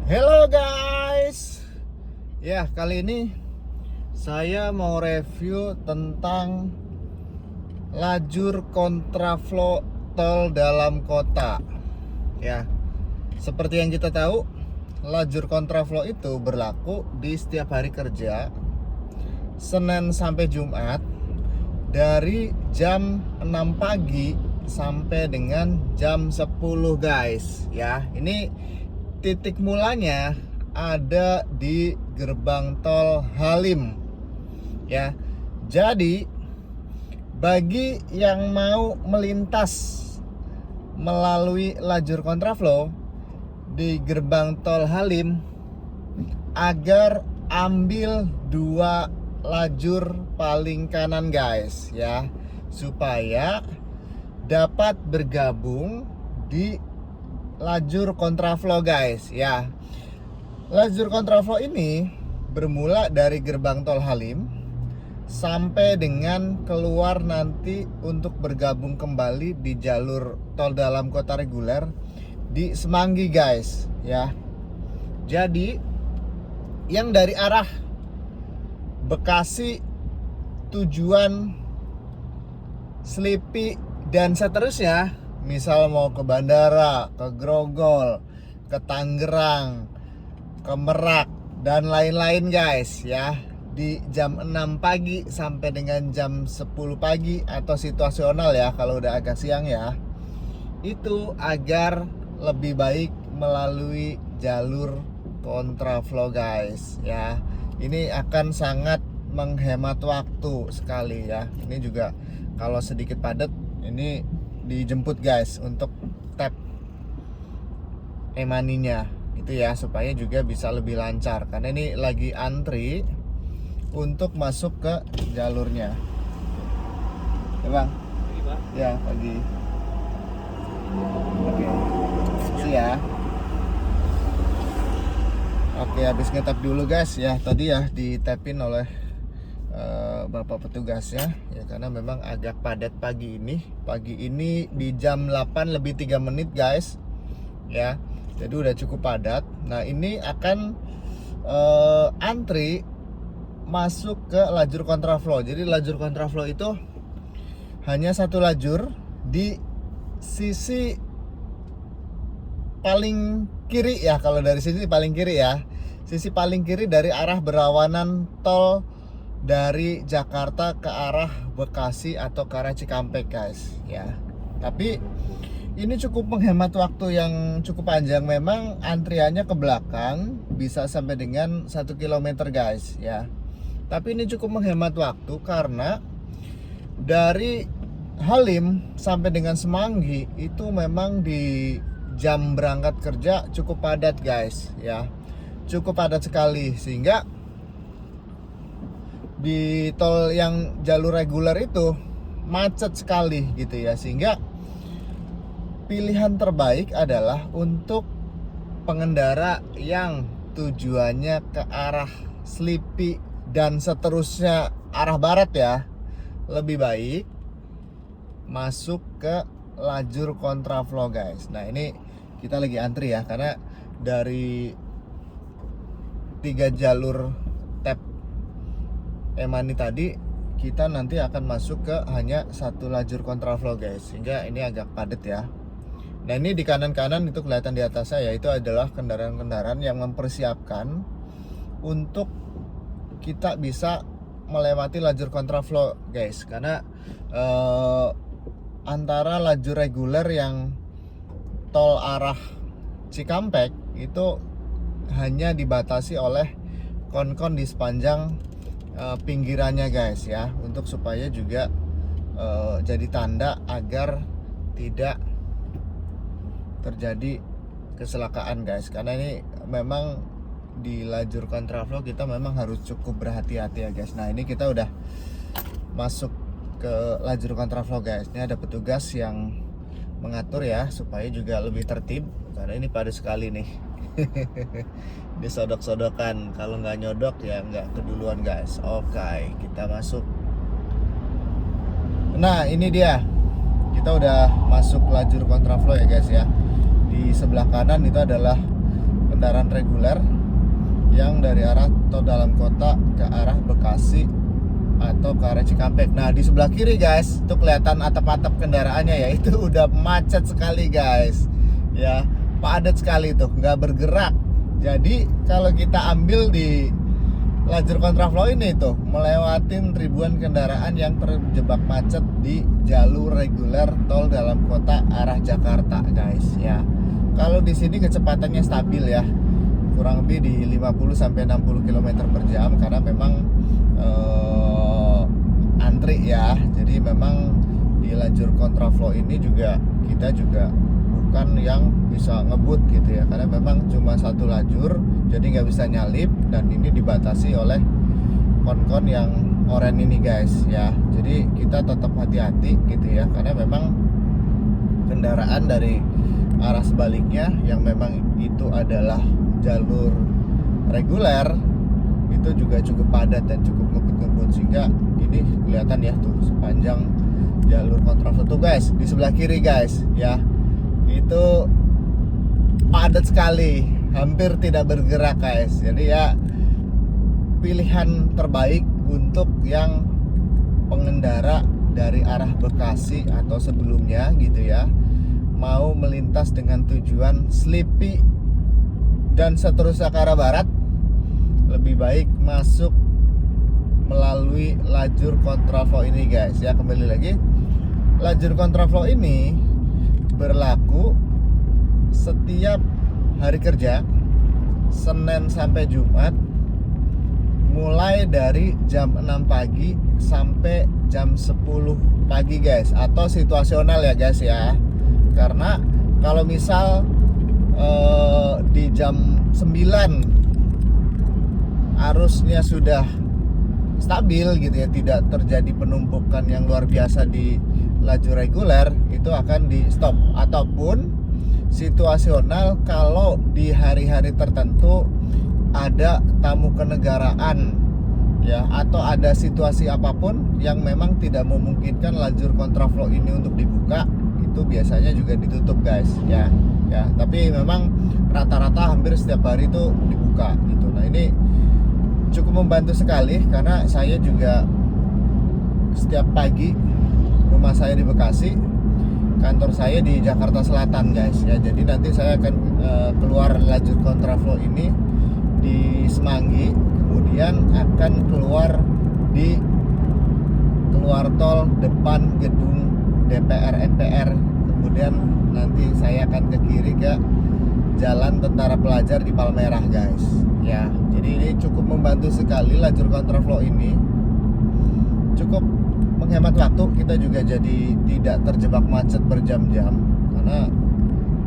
Hello guys. Ya, kali ini saya mau review tentang lajur kontraflow tol dalam kota. Ya, seperti yang kita tahu, lajur kontraflow itu berlaku di setiap hari kerja Senin sampai Jumat dari jam 6 pagi sampai dengan jam 10 guys. Ya, ini titik mulanya ada di gerbang tol Halim. Ya. Jadi bagi yang mau melintas melalui lajur kontraflow di gerbang tol Halim, agar ambil dua lajur paling kanan guys ya, supaya dapat bergabung di lajur kontraflow guys ya. Lajur kontraflow ini bermula dari gerbang tol Halim sampai dengan keluar nanti untuk bergabung kembali di jalur tol dalam kota reguler di Semanggi guys ya. Jadi yang dari arah Bekasi tujuan Selipi dan seterusnya, misal mau ke bandara, ke Grogol, ke Tangerang, ke Merak dan lain-lain guys ya, di jam 6 pagi sampai dengan jam 10 pagi atau situasional ya kalau udah agak siang ya, itu agar lebih baik melalui jalur kontraflow guys ya. Ini akan sangat menghemat waktu sekali ya. Ini juga kalau sedikit padat ini dijemput guys untuk tap e-money-nya itu ya, supaya juga bisa lebih lancar karena ini lagi antri untuk masuk ke jalurnya ya bang. Pagi, Pak. Ya pagi. Oke, makasih ya. Oke, habis ngetap dulu guys ya, tadi ya ditapin oleh bapak petugasnya ya, karena memang agak padat pagi ini. Pagi ini di jam 8 lebih 3 menit guys ya, jadi udah cukup padat. Nah ini akan antri masuk ke lajur kontraflow. Jadi lajur kontraflow itu hanya satu lajur di sisi paling kiri ya, kalau dari sini paling kiri ya, sisi paling kiri dari arah berlawanan tol dari Jakarta ke arah Bekasi atau ke arah Cikampek guys ya. Tapi ini cukup menghemat waktu yang cukup panjang. Memang antriannya ke belakang bisa sampai dengan 1 km guys ya. Tapi ini cukup menghemat waktu karena dari Halim sampai dengan Semanggi itu memang di jam berangkat kerja cukup padat guys ya, cukup padat sekali, sehingga di tol yang jalur reguler itu macet sekali gitu ya. Sehingga pilihan terbaik adalah untuk pengendara yang tujuannya ke arah Selipi dan seterusnya arah barat ya, lebih baik masuk ke lajur kontraflow guys. Nah ini kita lagi antri ya, karena dari 3 jalur tap e-money tadi kita nanti akan masuk ke hanya satu lajur kontraflow guys, sehingga ini agak padat ya. Nah ini di kanan-kanan itu kelihatan di atas saya, itu adalah kendaraan-kendaraan yang mempersiapkan untuk kita bisa melewati lajur kontraflow guys, karena antara lajur reguler yang tol arah Cikampek itu hanya dibatasi oleh kon-kon di sepanjang pinggirannya guys ya, untuk supaya juga jadi tanda agar tidak terjadi kecelakaan guys. Karena ini memang di lajur kontraflow kita memang harus cukup berhati-hati ya guys. Nah ini kita udah masuk ke lajur kontraflow guys. Ini ada petugas yang mengatur ya, supaya juga lebih tertib, karena ini padat sekali nih. Disodok-sodokan, kalau nggak nyodok ya nggak keduluan guys. Oke, kita masuk. Nah ini dia, kita udah masuk lajur kontraflow ya guys ya. Di sebelah kanan itu adalah kendaraan reguler yang dari arah tol dalam kota ke arah Bekasi atau ke arah Cikampek. Nah, di sebelah kiri guys, itu kelihatan atap-atap kendaraannya ya, itu udah macet sekali guys. Ya, padat sekali tuh, nggak bergerak. Jadi kalau kita ambil di lajur kontraflow ini tuh melewatin ribuan kendaraan yang terjebak macet di jalur reguler tol dalam kota arah Jakarta guys ya. Kalau di sini kecepatannya stabil ya, kurang lebih di 50 sampai 60 km per jam karena memang antri ya. Jadi memang di lajur kontraflow ini juga kita juga bukan yang bisa ngebut gitu ya, karena memang cuma satu lajur, jadi nggak bisa nyalip dan ini dibatasi oleh kon-kon yang oranye ini guys ya. Jadi kita tetap hati-hati gitu ya, karena memang kendaraan dari arah sebaliknya yang memang itu adalah jalur reguler itu juga cukup padat dan cukup ngebut-ngebut, sehingga ini kelihatan ya tuh sepanjang jalur kontraflow tuh guys di sebelah kiri guys ya, itu padat sekali, hampir tidak bergerak guys. Jadi ya pilihan terbaik untuk yang pengendara dari arah Bekasi atau sebelumnya gitu ya, mau melintas dengan tujuan Slipi dan seterusnya ke arah barat, lebih baik masuk melalui lajur kontraflow ini guys ya. Kembali lagi, lajur kontraflow ini berlaku setiap hari kerja Senin sampai Jumat, mulai dari jam 6 pagi sampai jam 10 pagi guys, atau situasional ya guys ya. Karena kalau misal di jam 9 arusnya sudah stabil gitu ya, tidak terjadi penumpukan yang luar biasa di lajur reguler, itu akan di stop. Ataupun situasional kalau di hari-hari tertentu ada tamu kenegaraan ya, atau ada situasi apapun yang memang tidak memungkinkan lajur kontraflow ini untuk dibuka, itu biasanya juga ditutup guys ya. Ya, tapi memang rata-rata hampir setiap hari itu dibuka gitu. Nah, ini cukup membantu sekali karena saya juga setiap pagi, rumah saya di Bekasi, kantor saya di Jakarta Selatan guys ya. Jadi nanti saya akan keluar lajur kontraflow ini di Semanggi, kemudian akan keluar di keluar tol depan gedung DPR MPR, kemudian nanti saya akan ke kiri ke Jalan Tentara Pelajar di Palmerah guys ya. Jadi ini cukup membantu sekali lajur kontraflow ini, cukup menghemat waktu, kita juga jadi tidak terjebak macet berjam-jam. Karena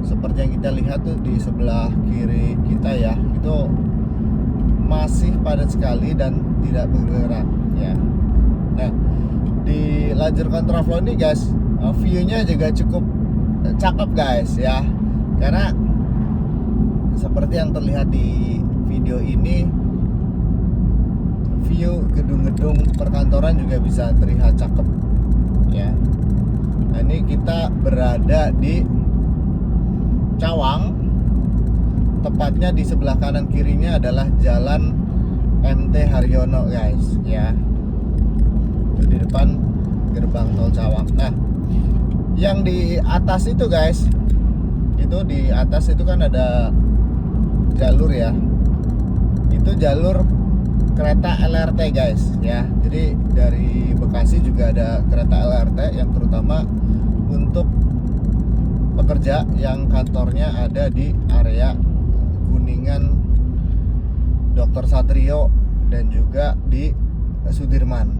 seperti yang kita lihat tuh di sebelah kiri kita ya, itu masih padat sekali dan tidak bergerak ya. Nah, di lajur kontraflow ini guys, view-nya juga cukup cakep guys ya, karena seperti yang terlihat di video ini, view gedung-gedung perkantoran juga bisa terlihat cakep ya. Nah, ini kita berada di Cawang, tepatnya di sebelah kanan kirinya adalah Jalan MT Haryono guys ya. Itu di depan gerbang tol Cawang. Nah, yang di atas itu guys, itu di atas itu kan ada jalur ya, itu jalur kereta LRT guys ya. Jadi dari Bekasi juga ada kereta LRT yang terutama untuk pekerja yang kantornya ada di area Kuningan, Dr. Satrio, dan juga di Sudirman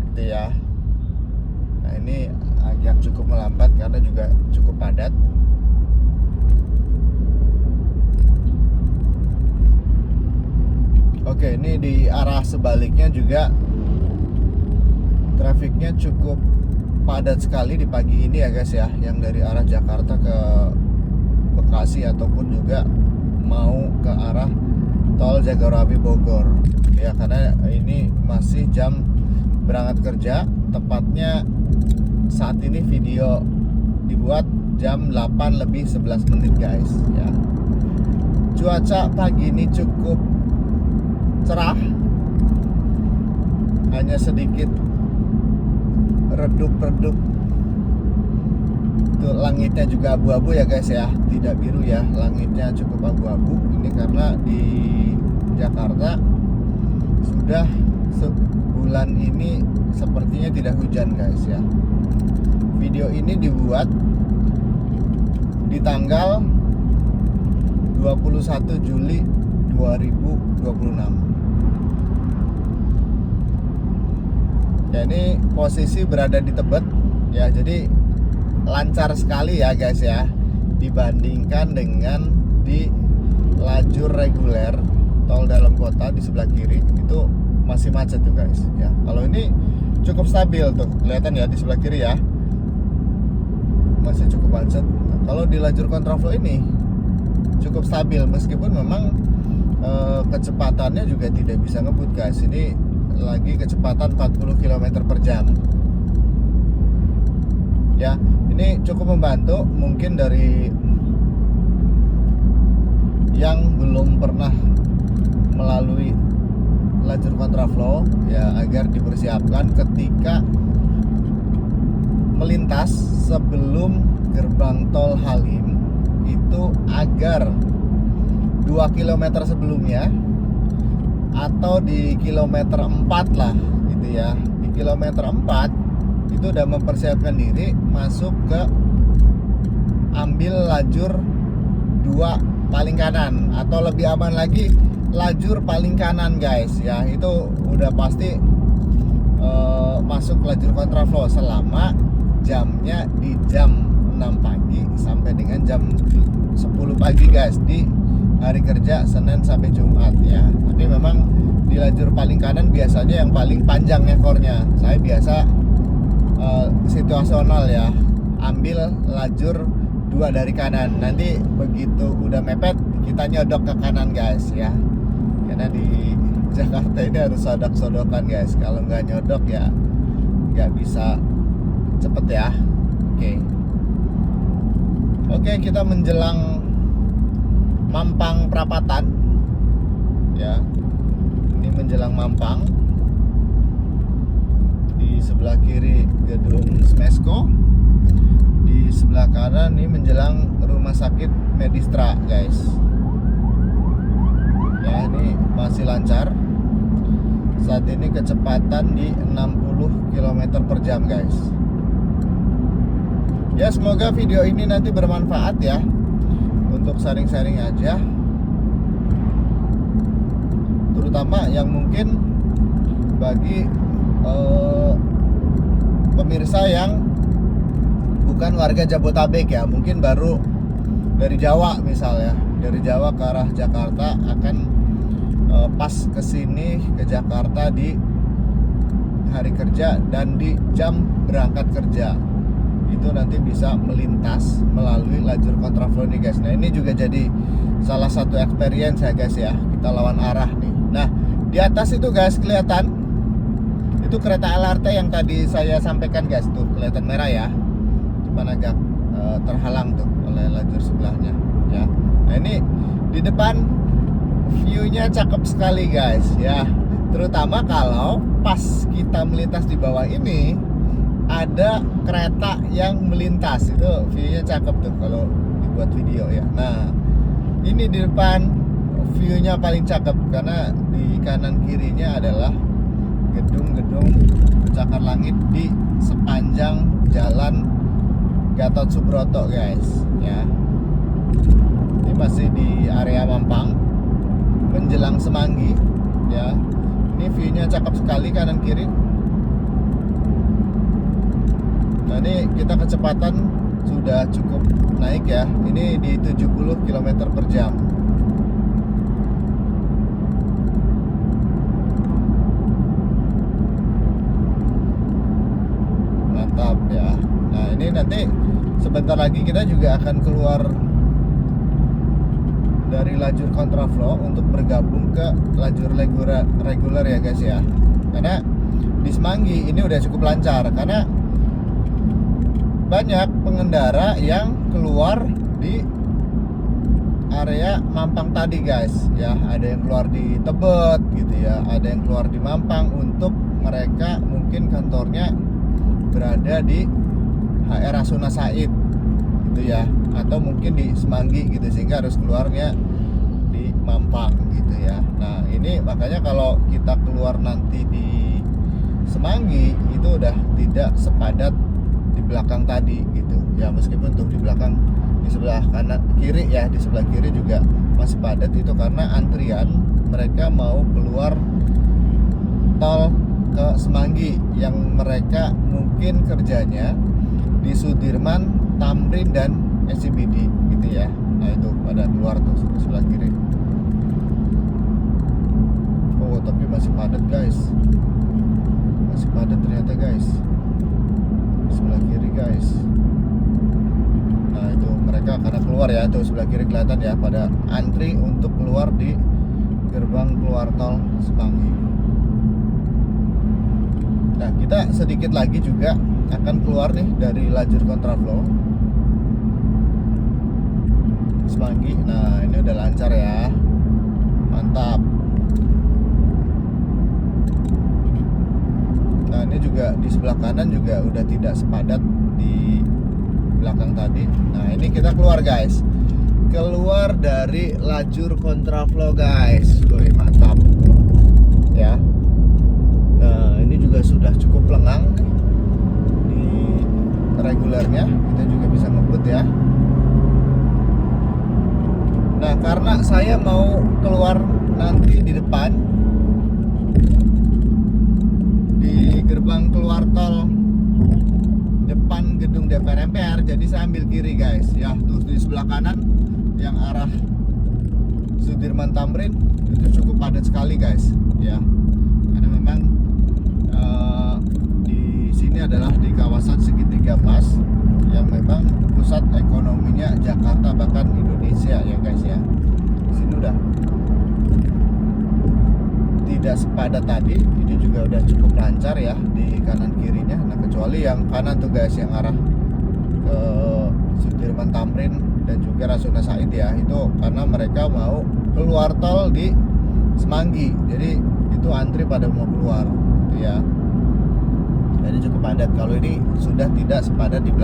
gitu ya. Nah, ini agak cukup melambat karena juga cukup padat. Oke, ini di arah sebaliknya juga trafiknya cukup padat sekali di pagi ini ya guys ya, yang dari arah Jakarta ke Bekasi ataupun juga mau ke arah tol Jagorawi Bogor ya, karena ini masih jam berangkat kerja. Tepatnya saat ini video dibuat jam 8 lebih 11 menit guys ya. Cuaca pagi ini cukup cerah, hanya sedikit redup-redup. Tuh, langitnya juga abu-abu ya guys ya, tidak biru ya, langitnya cukup abu-abu. Ini karena di Jakarta sudah sebulan ini sepertinya tidak hujan guys ya. Video ini dibuat di tanggal 21 Juli 2026. Ya, ini posisi berada di Tebet ya, jadi lancar sekali ya guys ya, dibandingkan dengan di lajur reguler tol dalam kota di sebelah kiri itu masih macet tuh guys ya. Kalau ini cukup stabil tuh, kelihatan ya di sebelah kiri ya, masih cukup macet. Nah, kalau di lajur kontraflow ini cukup stabil, meskipun memang kecepatannya juga tidak bisa ngebut guys. Ini lagi kecepatan 40 km per jam ya. Ini cukup membantu mungkin dari yang belum pernah melalui lajur kontraflow ya, agar dipersiapkan ketika melintas sebelum gerbang tol Halim itu, agar 2 km sebelumnya atau di kilometer 4 lah gitu ya. Di kilometer 4 itu udah mempersiapkan diri masuk ke ambil lajur 2 paling kanan, atau lebih aman lagi lajur paling kanan guys ya. Itu udah pasti masuk lajur kontraflow selama jamnya di jam 6 pagi sampai dengan jam 10 pagi guys, di hari kerja Senin sampai Jumat ya. Tapi memang di lajur paling kanan biasanya yang paling panjang ekornya. Saya biasa situasional ya, ambil lajur 2 dari kanan. Nanti begitu udah mepet kita nyodok ke kanan guys ya, karena di Jakarta ini harus sodok-sodokan guys. Kalau nggak nyodok ya nggak bisa cepet ya. Oke, kita menjelang Mampang Prapatan ya. Ini menjelang Mampang. Di sebelah kiri gedung Smesco, di sebelah kanan ini menjelang rumah sakit Medistra guys ya. Ini masih lancar. Saat ini kecepatan di 60 km per jam guys ya. Semoga video ini nanti bermanfaat ya, untuk sharing-sharing aja, terutama yang mungkin bagi pemirsa yang bukan warga Jabotabek ya, mungkin baru dari Jawa misalnya, dari Jawa ke arah Jakarta, akan pas kesini ke Jakarta di hari kerja dan di jam berangkat kerja, itu nanti bisa melintas melalui lajur kontraflow nih guys. Nah, ini juga jadi salah satu experience ya guys ya, kita lawan arah nih. Nah, di atas itu guys kelihatan itu kereta LRT yang tadi saya sampaikan guys, tuh kelihatan merah ya, cuman agak terhalang tuh oleh lajur sebelahnya ya. Nah, ini di depan view-nya cakep sekali guys ya, terutama kalau pas kita melintas di bawah ini ada kereta yang melintas, itu view-nya cakep tuh kalau dibuat video ya. Nah, ini di depan view-nya paling cakep karena di kanan kirinya adalah gedung-gedung pencakar langit di sepanjang jalan Gatot Subroto guys ya. Ini masih di area Mampang menjelang Semanggi ya. Ini view-nya cakep sekali kanan kiri. Nah, ini kita kecepatan sudah cukup naik ya. Ini di 70 km per jam. Mantap ya. Nah, ini nanti sebentar lagi kita juga akan keluar dari lajur kontraflow untuk bergabung ke lajur reguler ya guys ya. Karena di Semanggi ini udah cukup lancar, karena banyak pengendara yang keluar di area Mampang tadi guys ya. Ada yang keluar di Tebet gitu ya, ada yang keluar di Mampang untuk mereka mungkin kantornya berada di HR Rasuna Said gitu ya, atau mungkin di Semanggi gitu, sehingga harus keluarnya di Mampang gitu ya. Nah ini makanya kalau kita keluar nanti di Semanggi itu udah tidak sepadat di belakang tadi gitu ya, meskipun untuk di belakang di sebelah kanan kiri ya, di sebelah kiri juga masih padat, itu karena antrian mereka mau keluar tol ke Semanggi yang mereka mungkin kerjanya di Sudirman, Tamrin dan SCBD gitu ya. Nah itu pada keluar tuh sebelah kiri. Oh tapi masih padat guys, masih padat ternyata guys, sebelah kiri guys. Nah itu mereka karena keluar ya, tuh sebelah kiri kelihatan ya, pada antri untuk keluar di gerbang keluar tol Semanggi. Nah kita sedikit lagi juga akan keluar nih dari lajur kontraflow Semanggi. Nah ini udah lancar ya, mantap. Nah ini juga di sebelah kanan juga udah tidak sepadat di belakang tadi. Nah ini kita keluar guys, keluar dari lajur kontraflow guys. Wih mantap ya. Nah ini juga sudah cukup lengang di regulernya, kita juga bisa ngebut ya. Nah karena saya mau keluar nanti di depan di gerbang keluar tol depan gedung DPR MPR, jadi saya ambil kiri guys ya. Tuh di sebelah kanan yang arah Sudirman Tamrin itu cukup padat sekali guys ya, karena memang di sini adalah di kawasan segitiga emas yang memang pusat ekonominya Jakarta bahkan Indonesia ya guys ya. Di sini udah tidak sepadat tadi, ini juga udah cukup lancar ya di kanan kirinya. Nah kecuali yang kanan tuh guys, yang arah ke Sudirman Tamrin dan juga Rasuna Said ya, itu karena mereka mau keluar tol di Semanggi, jadi itu antri pada mau keluar gitu ya. Jadi cukup padat. Kalau ini sudah tidak sepadat di belakang.